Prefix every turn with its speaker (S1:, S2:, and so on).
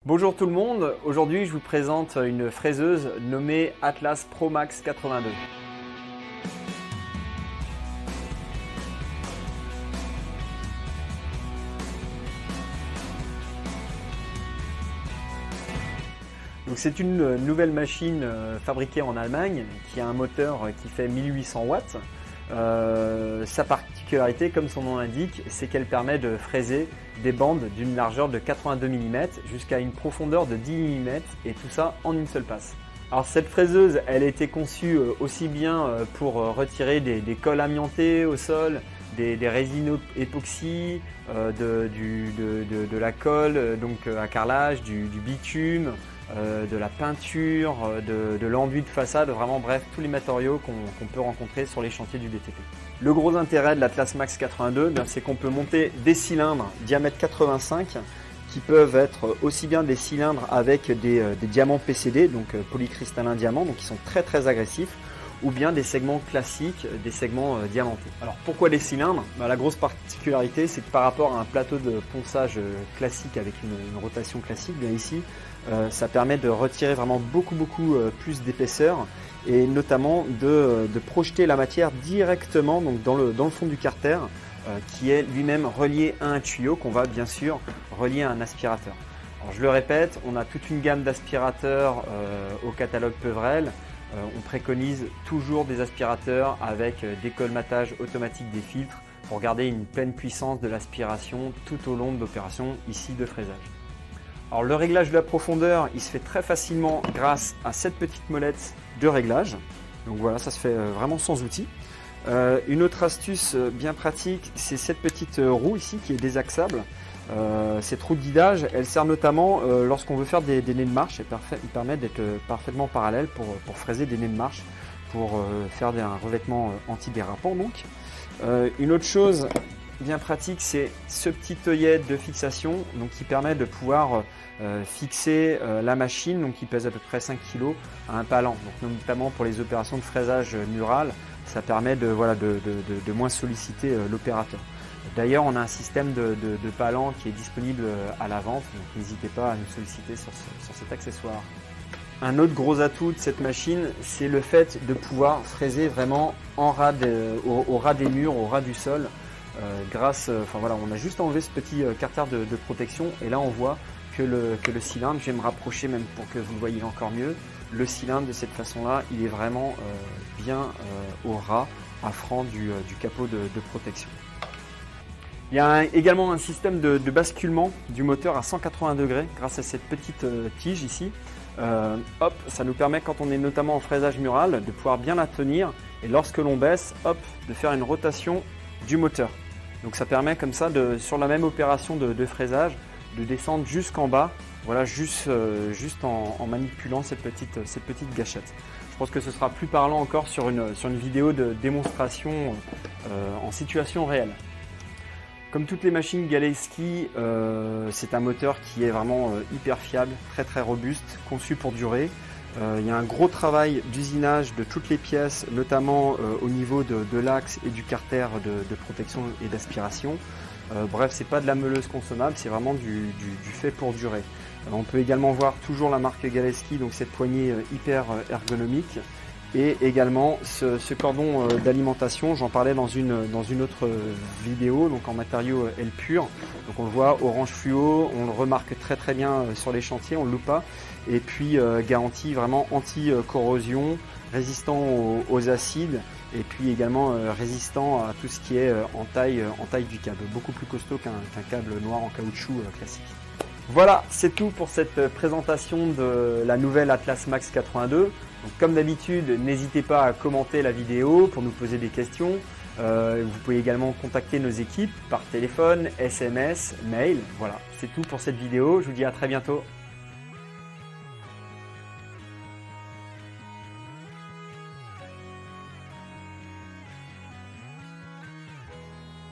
S1: Bonjour tout le monde, aujourd'hui je vous présente une fraiseuse nommée Atlas Pro Max 82. C'est une nouvelle machine fabriquée en Allemagne qui a un moteur qui fait 1800 watts. Sa particularité, comme son nom l'indique, c'est qu'elle permet de fraiser des bandes d'une largeur de 82 mm jusqu'à une profondeur de 10 mm et tout ça en une seule passe. Alors cette fraiseuse, elle a été conçue aussi bien pour retirer des colles amiantées au sol, des résines époxy, de la colle donc à carrelage, du bitume, de la peinture, de l'enduit de façade, vraiment bref, tous les matériaux qu'on peut rencontrer sur les chantiers du BTP. Le gros intérêt de l'Atlas Max 82, c'est qu'on peut monter des cylindres diamètre 85 qui peuvent être aussi bien des cylindres avec des diamants PCD, donc polycristallin diamant, donc qui sont très agressifs, ou bien des segments classiques, des segments diamantés. Alors pourquoi des cylindres? La grosse particularité, c'est que par rapport à un plateau de ponçage classique avec une rotation classique, bien ici, ça permet de retirer vraiment beaucoup plus d'épaisseur et notamment de projeter la matière directement donc dans le fond du carter qui est lui-même relié à un tuyau qu'on va bien sûr relier à un aspirateur. Alors, je le répète, on a toute une gamme d'aspirateurs au catalogue Peuvrel. On préconise toujours des aspirateurs avec décolmatage automatique des filtres pour garder une pleine puissance de l'aspiration tout au long de l'opération ici de fraisage. Alors le réglage de la profondeur, il se fait très facilement grâce à cette petite molette de réglage. Donc voilà, ça se fait vraiment sans outil. Une autre astuce bien pratique, c'est cette petite roue ici qui est désaxable. Cette roue de guidage, elle sert notamment lorsqu'on veut faire des nez de marche. Il permet d'être parfaitement parallèle pour fraiser des nez de marche, pour faire un revêtement antidérapant donc. Une autre chose bien pratique, c'est ce petit œillet de fixation donc, qui permet de pouvoir fixer la machine donc, qui pèse à peu près 5 kg à un palan. Donc, notamment pour les opérations de fraisage mural, ça permet de moins solliciter l'opérateur. D'ailleurs, on a un système de palan qui est disponible à la vente, donc n'hésitez pas à nous solliciter sur cet accessoire. Un autre gros atout de cette machine, c'est le fait de pouvoir fraiser vraiment au ras des murs, au ras du sol. On a juste enlevé ce petit carter de protection et là on voit que le cylindre, je vais me rapprocher même pour que vous le voyez encore mieux, le cylindre de cette façon-là, il est vraiment bien au ras, à franc du capot de protection. Il y a également un système de basculement du moteur à 180 degrés grâce à cette petite tige ici. Ça nous permet quand on est notamment en fraisage mural de pouvoir bien la tenir et lorsque l'on baisse, de faire une rotation du moteur. Donc ça permet comme ça, sur la même opération de fraisage, de descendre jusqu'en bas, voilà, juste en manipulant cette petite gâchette. Je pense que ce sera plus parlant encore sur une vidéo de démonstration en situation réelle. Comme toutes les machines Galeski, c'est un moteur qui est vraiment hyper fiable, très robuste, conçu pour durer. Il y a un gros travail d'usinage de toutes les pièces, notamment au niveau de l'axe et du carter de protection et d'aspiration. Bref, c'est pas de la meuleuse consommable, c'est vraiment du fait pour durer. On peut également voir toujours la marque Galeski, donc cette poignée hyper ergonomique. Et également ce cordon d'alimentation, j'en parlais dans une autre vidéo, donc en matériau L pur. Donc on le voit orange fluo, on le remarque très bien sur les chantiers, on ne le loupe pas. Et puis garantie vraiment anti-corrosion, résistant aux acides et puis également résistant à tout ce qui est en taille du câble. Beaucoup plus costaud qu'un câble noir en caoutchouc classique. Voilà, c'est tout pour cette présentation de la nouvelle Atlas Max 82. Donc, comme d'habitude, n'hésitez pas à commenter la vidéo pour nous poser des questions. Vous pouvez également contacter nos équipes par téléphone, SMS, mail. Voilà, c'est tout pour cette vidéo. Je vous dis à très bientôt.